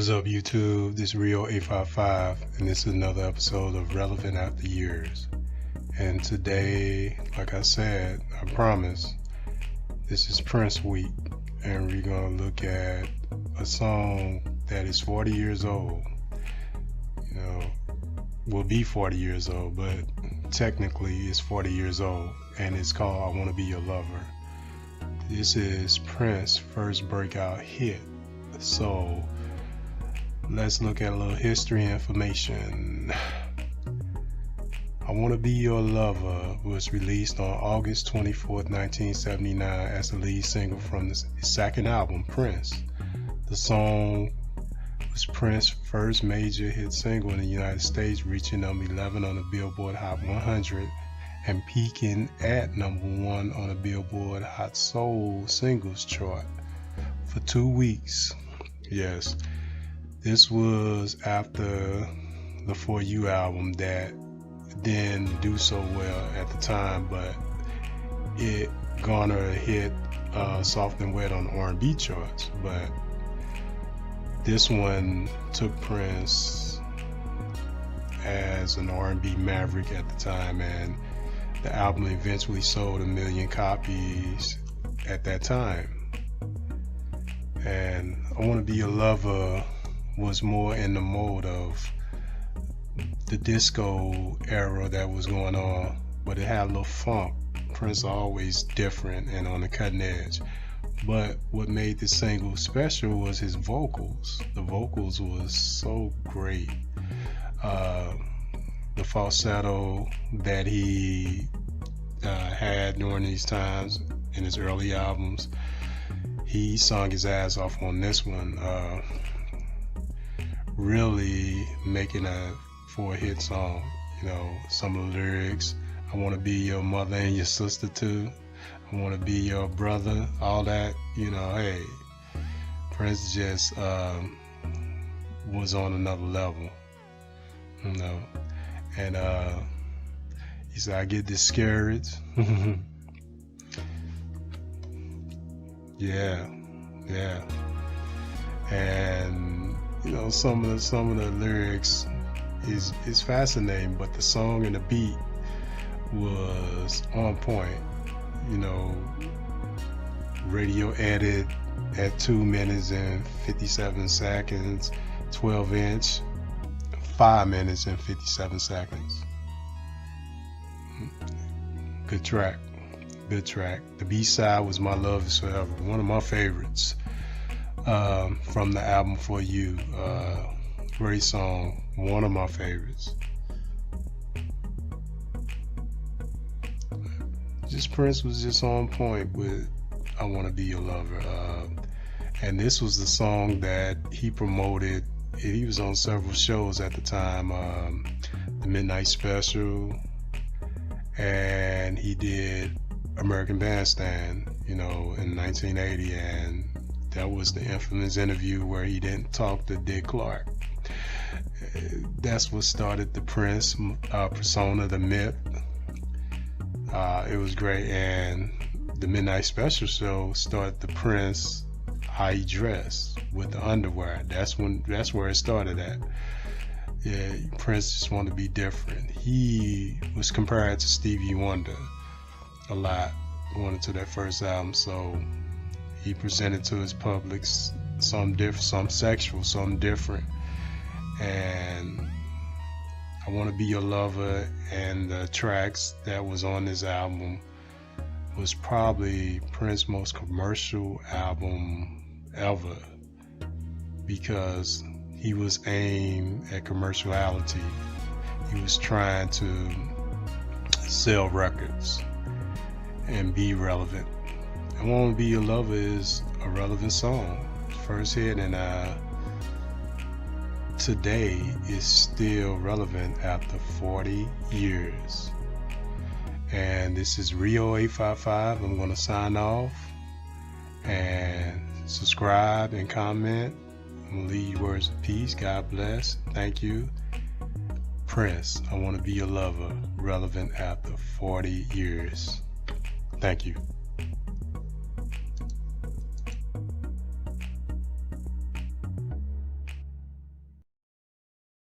What's up, YouTube? This is Rio855, and this is another episode of Relevant After Years. And today, like I said, I promise, this is Prince Week, and we're going to look at a song that is 40 years old. Will be 40 years old, but technically it's 40 years old, and it's called I Want to Be Your Lover. This is Prince's first breakout hit. So let's look at a little history information. I Want to Be Your Lover was released on August 24th, 1979 as the lead single from his second album, Prince. The song was Prince's first major hit single in the United States, reaching number 11 on the Billboard Hot 100 and peaking at number 1 on the Billboard Hot Soul Singles chart for 2 weeks. Yes, this was after the For You album that didn't do so well at the time, but it garnered a hit, Soft and Wet on the R&B charts. But this one took Prince as an R&B maverick at the time, and the album eventually sold 1 million copies at that time. And I Want to Be Your Lover was more in the mode of the disco era that was going on, but it had a little funk. Prince always different and on the cutting edge. But what made this single special was his vocals. The vocals was so great. The falsetto that he had during these times in his early albums, he sung his ass off on this one, really making for a hit song. Some of the lyrics, I want to be your mother and your sister too, I want to be your brother, all that, hey, Prince just was on another level, and he said, I get discouraged. yeah, and some of the lyrics is fascinating, but the song and the beat was on point. Radio edit at 2 minutes and 57 seconds, 12-inch, 5 minutes and 57 seconds. Good track. The B-side was My Love Is Forever, one of my favorites from the album For You. Great song, one of my favorites. Prince was just on point with I Want to Be Your Lover. And this was the song that he promoted. He was on several shows at the time, the Midnight Special, and he did American Bandstand, in 1980, and that was the infamous interview where he didn't talk to Dick Clark. That's what started the Prince persona, the myth. It was great, and the Midnight Special show started the Prince how he dressed with the underwear. That's where it started at. Yeah, Prince just wanted to be different. He was compared to Stevie Wonder a lot going into that first album, so he presented to his public something different, something sexual, something different. And I Want to Be Your Lover and the tracks that was on this album was probably Prince's most commercial album ever, because he was aimed at commerciality. He was trying to sell records and be relevant. I Want to Be Your Lover is a relevant song. First hit, and today is still relevant after 40 years. And this is Rio855. I'm going to sign off, and subscribe and comment. I'm going to leave you words of peace. God bless. Thank you. Prince, I Want to Be Your Lover, relevant after 40 years. Thank you.